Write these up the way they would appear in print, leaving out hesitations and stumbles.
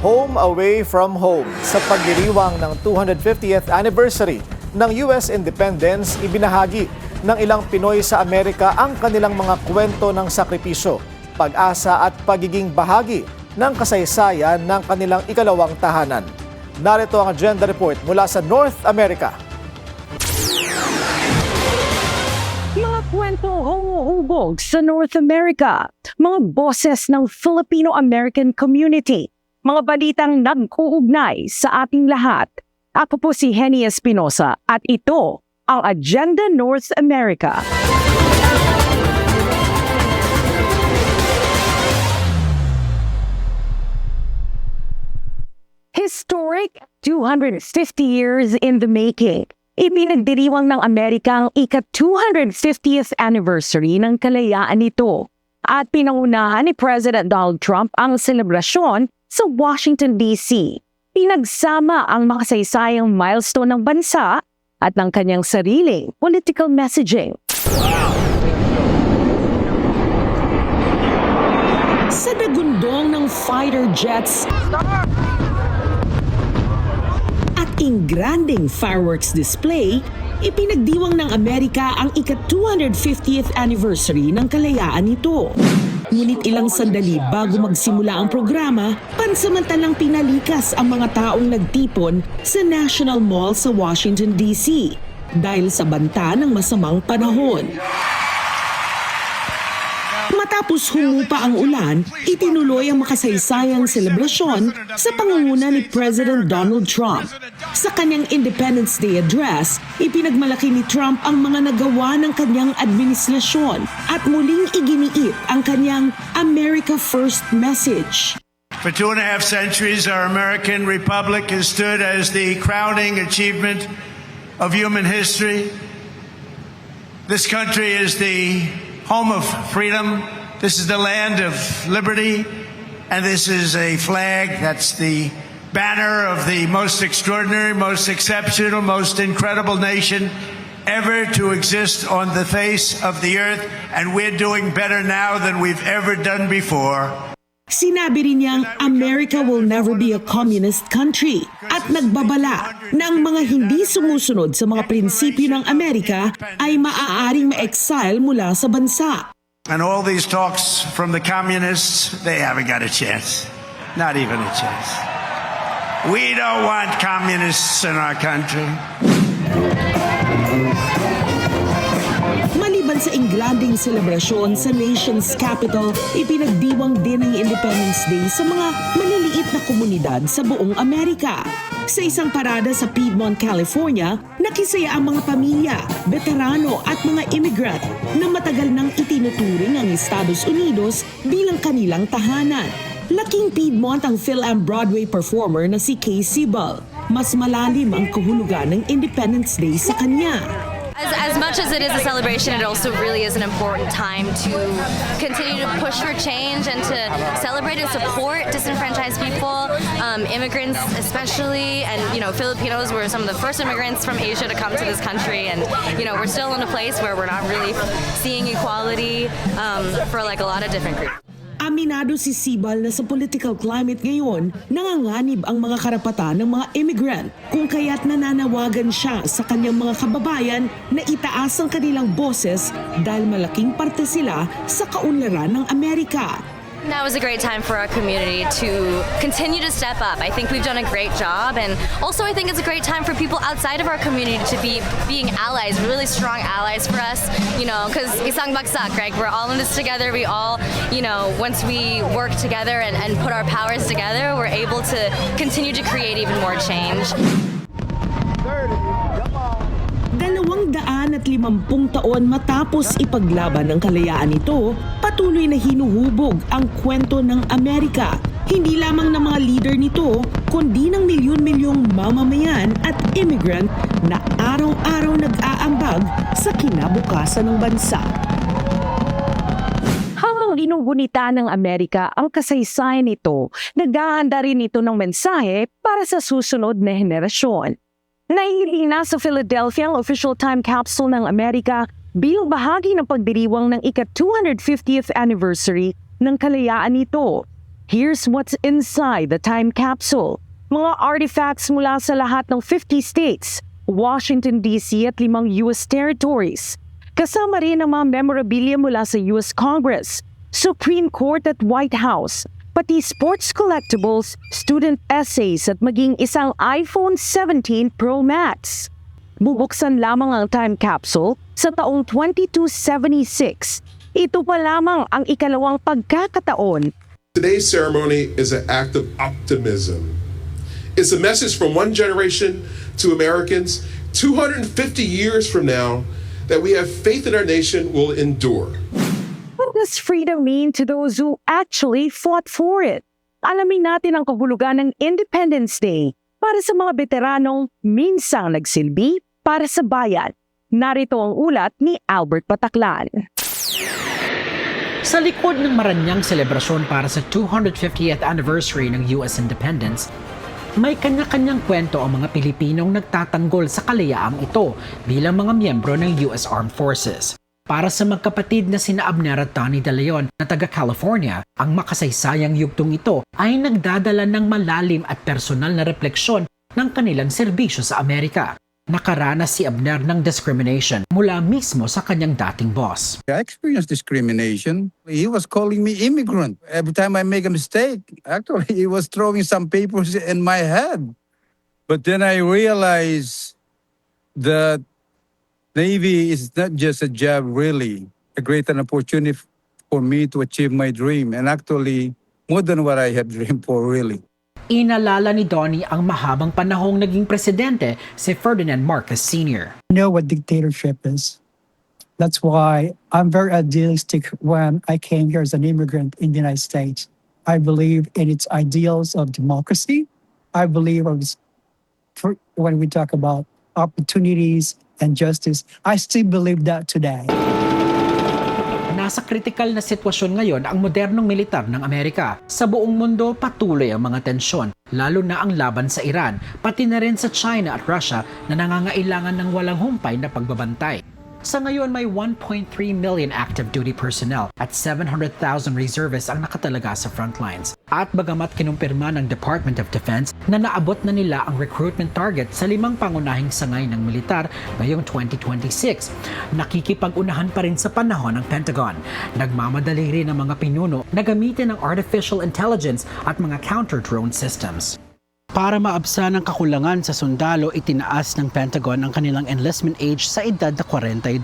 Home Away from Home. Sa pagdiriwang ng 250th anniversary ng US Independence, ibinahagi ng ilang Pinoy sa Amerika ang kanilang mga kwento ng sakripisyo, pag-asa at pagiging bahagi ng kasaysayan ng kanilang ikalawang tahanan. Narito ang agenda report mula sa North America. Mga kwentong humuhubog sa North America, mga boses ng Filipino-American community, mga balitang nag-uugnay sa ating lahat. Ako po si Henny Espinosa at ito ang Agenda North America. Historic 250 years in the making. Ipinagdiriwang ng Amerika ang ika-250th anniversary ng kalayaan nito at pinangunahan ni President Donald Trump ang selebrasyon sa Washington, D.C. Pinagsama ang makasaysayang milestone ng bansa at ng kanyang sariling political messaging. Sa dagundong ng fighter jets at ingranding fireworks display, ipinagdiwang ng Amerika ang ika-250th anniversary ng kalayaan nito. Ngunit ilang sandali bago magsimula ang programa, pansamantalang pinalikas ang mga taong nagtipon sa National Mall sa Washington, D.C. dahil sa banta ng masamang panahon. Matapos humupa ang ulan, itinuloy ang makasaysayang selebrasyon sa pangunguna ni President Donald Trump. Sa kanyang Independence Day address, ipinagmalaki ni Trump ang mga nagawa ng kanyang administrasyon at muling iginiit ang kanyang America First message. For 2.5 centuries, our American Republic has stood as the crowning achievement of human history. This country is the home of freedom. This is the land of liberty. And this is a flag that's the banner of the most extraordinary, most exceptional, most incredible nation ever to exist on the face of the earth. And we're doing better now than we've ever done before. Sinabi rin niyang America will never be a communist country at nagbabala na ang mga hindi sumusunod sa mga prinsipyo ng Amerika ay maaaring ma-exile mula sa bansa. And all these talks from the communists, they haven't got a chance. Not even a chance. We don't want communists in our country. Maliban sa ingranding selebrasyon sa nation's capital, ipinagdiwang din ang Independence Day sa mga maliliit na komunidad sa buong Amerika. Sa isang parada sa Piedmont, California, nakisaya ang mga pamilya, veterano at mga immigrant na matagal nang itinuturing ang Estados Unidos bilang kanilang tahanan. Laking Piedmont ang Phil-Am Broadway performer na si Kay Sibal. Mas malalim ang kahulugan ng Independence Day sa kanya. As much as it is a celebration, it also really is an important time to continue to push for change and to celebrate and support disenfranchised people, immigrants especially, and Filipinos were some of the first immigrants from Asia to come to this country, and we're still in a place where we're not really seeing equality for like a lot of different groups. Aminado si Sibal na sa political climate ngayon, nanganganib ang mga karapatan ng mga immigrant, kung kaya't nananawagan siya sa kanyang mga kababayan na itaas ang kanilang boses dahil malaking parte sila sa kaunlaran ng Amerika. Now is a great time for our community to continue to step up. I think we've done a great job, and also I think it's a great time for people outside of our community to be being allies, really strong allies for us, because isang bagsak, right? We're all in this together. We all, once we work together and put our powers together, we're able to continue to create even more change. 250 taon matapos ipaglaban ng kalayaan ito, patuloy na hinuhubog ang kwento ng Amerika. Hindi lamang ng mga leader nito, kundi ng milyon-milyong mamamayan at immigrant na araw-araw nag-aambag sa kinabukasan ng bansa. Habang ginugunita ng Amerika ang kasaysayan nito, naghahanda rin ito ng mensahe para sa susunod na henerasyon. Nahihiling na sa Philadelphia ang official time capsule ng Amerika bilang bahagi ng pagdiriwang ng ika-250th anniversary ng kalayaan nito. Here's what's inside the time capsule. Mga artifacts mula sa lahat ng 50 states, Washington DC at 5 US territories. Kasama rin ang mga memorabilia mula sa US Congress, Supreme Court at White House, pati sports collectibles, student essays at maging isang iPhone 17 Pro Max. Bubuksan lamang ang time capsule sa taong 2276. Ito pa lamang ang ikalawang pagkakataon. Today's ceremony is an act of optimism. It's a message from one generation to Americans 250 years from now that we have faith in our nation will endure. What does freedom mean to those who actually fought for it? Alamin natin ang kahulugan ng Independence Day para sa mga veteranong minsang nagsilbi para sa bayan. Narito ang ulat ni Albert Pataclan. Sa likod ng maranyang selebrasyon para sa 250th anniversary ng US Independence, may kanya-kanyang kwento ang mga Pilipinong nagtatanggol sa kalayaang ito bilang mga miyembro ng US Armed Forces. Para sa magkapatid na sina Abner at Tony De Leon na taga-California, ang makasaysayang yugtong ito ay nagdadala ng malalim at personal na refleksyon ng kanilang serbisyo sa Amerika. Nakaranas si Abner ng discrimination mula mismo sa kanyang dating boss. I experienced discrimination. He was calling me immigrant. Every time I make a mistake, actually he was throwing some papers in my head. But then I realized that Navy is not just a job, really. A great an opportunity for me to achieve my dream, and actually more than what I had dreamed for, really. Inalala ni Donnie ang mahabang panahong naging presidente si Ferdinand Marcos Sr. Know what dictatorship is. That's why I'm very idealistic when I came here as an immigrant in the United States. I believe in its ideals of democracy. I believe when we talk about opportunities and justice, I still believe that today. Nasa kritikal na sitwasyon ngayon ang modernong militar ng Amerika. Sa buong mundo patuloy ang mga tensyon, lalo na ang laban sa Iran, pati na rin sa China at Russia na nangangailangan ng walang humpay na pagbabantay. Sa ngayon may 1.3 million active duty personnel at 700,000 reservists ang nakatalaga sa frontlines. At bagamat kinumpirma ng Department of Defense na naabot na nila ang recruitment target sa 5 pangunahing sangay ng militar ngayong 2026, nakikipag-unahan pa rin sa panahon ng Pentagon. Nagmamadali rin ang mga pinuno na gamitin ang artificial intelligence at mga counter-drone systems. Para maabsan ang kakulangan sa sundalo, itinaas ng Pentagon ang kanilang enlistment age sa edad na 42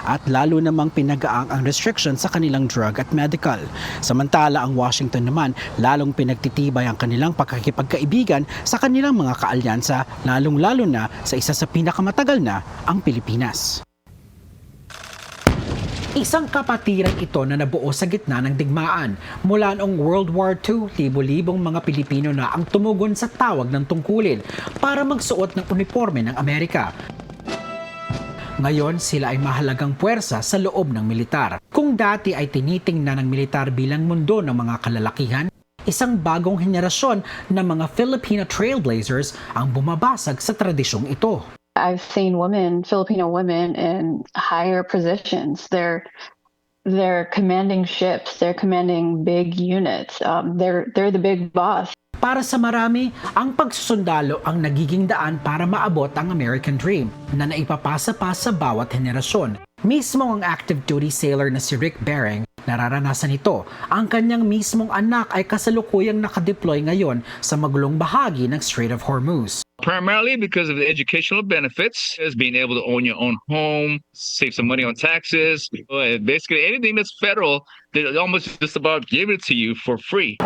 at lalo namang pinagaang ang restriction sa kanilang drug at medical. Samantala ang Washington naman lalong pinagtitibay ang kanilang pagkakipagkaibigan sa kanilang mga kaalyansa, lalong-lalo na sa isa sa pinakamatagal na ang Pilipinas. Isang kapatiran ito na nabuo sa gitna ng digmaan. Mula noong World War II, libo-libong mga Pilipino na ang tumugon sa tawag ng tungkulin para magsuot ng uniforme ng Amerika. Ngayon, sila ay mahalagang puwersa sa loob ng militar. Kung dati ay tinitingnan ng militar bilang mundo ng mga kalalakihan, isang bagong henerasyon ng mga Filipino trailblazers ang bumabasag sa tradisyong ito. I've seen Filipino women in higher positions. They're commanding ships. They're commanding big units. They're the big boss. Para sa marami, ang pagsusundalo ang nagiging daan para maabot ang American Dream na naipapasa pa sa bawat henerasyon. Mismo ang active duty sailor na si Rick Bering, nararanasan ito. Ang kanyang mismong anak ay kasalukuyang nakadeploy ngayon sa magulong bahagi ng Strait of Hormuz. Primarily because of the educational benefits, as being able to own your own home, save some money on taxes, basically anything that's federal, they almost just about give it to you for free.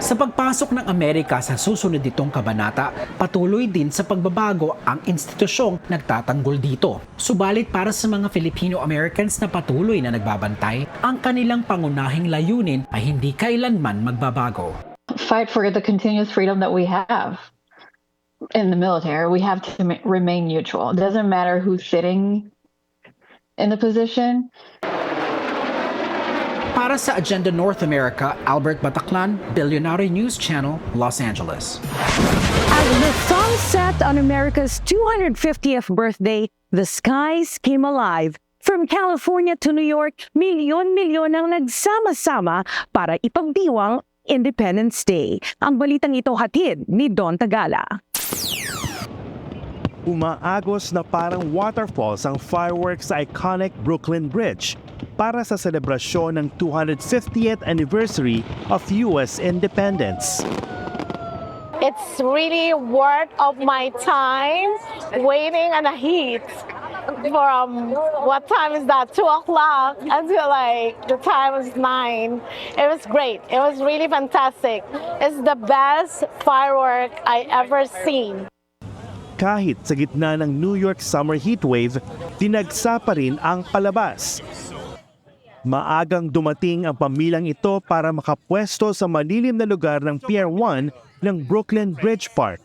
Sa pagpasok ng Amerika sa susunod ditong kabanata, patuloy din sa pagbabago ang institusyong nagtatanggol dito. Subalit para sa mga Filipino-Americans na patuloy na nagbabantay, ang kanilang pangunahing layunin ay hindi kailanman magbabago. Fight for the continuous freedom that we have. In the military, we have to remain neutral. It doesn't matter who's sitting in the position. Para sa Agenda North America, Albert Bataclan, Billionaire News Channel, Los Angeles. As the sun set on America's 250th birthday, the skies came alive. From California to New York, milyon-milyon ang nagsama-sama para ipagdiwang Independence Day. Ang balitang ito hatid ni Don Tagala. Umaagos na parang waterfalls ang fireworks sa iconic Brooklyn Bridge para sa selebrasyon ng 250th anniversary of U.S. independence. It's really worth of my time waiting in the heat from what time is that, 2 o'clock until like the time is 9. It was great. It was really fantastic. It's the best firework I ever seen. Kahit sa gitna ng New York summer heatwave, dinagsa pa rin ang palabas. Maagang dumating ang pamilyang ito para makapwesto sa malilim na lugar ng Pier 1 ng Brooklyn Bridge Park.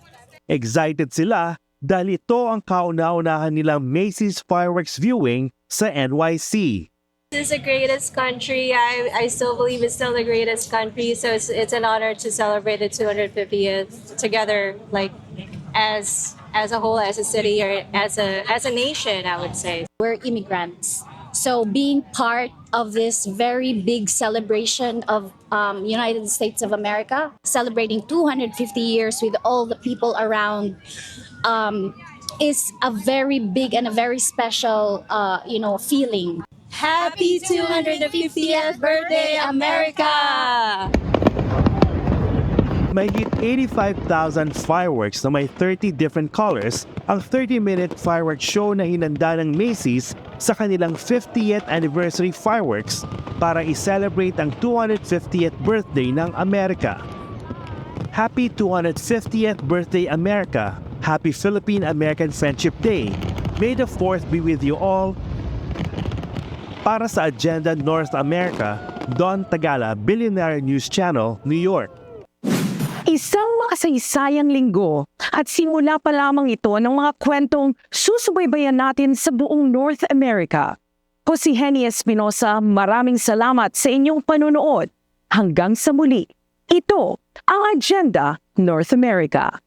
Excited sila dahil ito ang kauna-unahan nilang Macy's fireworks viewing sa NYC. This is the greatest country. I still believe it's still the greatest country. So it's an honor to celebrate the 250th together, like as a whole, as a city, or as a nation, I would say. We're immigrants. So being part of this very big celebration of United States of America, celebrating 250 years with all the people around, is a very big and a very special, feeling. Happy 250th birthday, America! Mahigit 85,000 fireworks na may 30 different colors ang 30-minute fireworks show na hinanda ng Macy's sa kanilang 50th anniversary fireworks para i-celebrate ang 250th birthday ng Amerika. Happy 250th birthday, America! Happy Philippine-American Friendship Day! May the 4th be with you all! Para sa Agenda North America, Don Tagala, Billionaire News Channel, New York. Isang makasaysayang linggo at simula pa lamang ito ng mga kwentong susubaybayan natin sa buong North America. Ko si Henny Espinosa, maraming salamat sa inyong panunood. Hanggang sa muli, ito ang Agenda North America.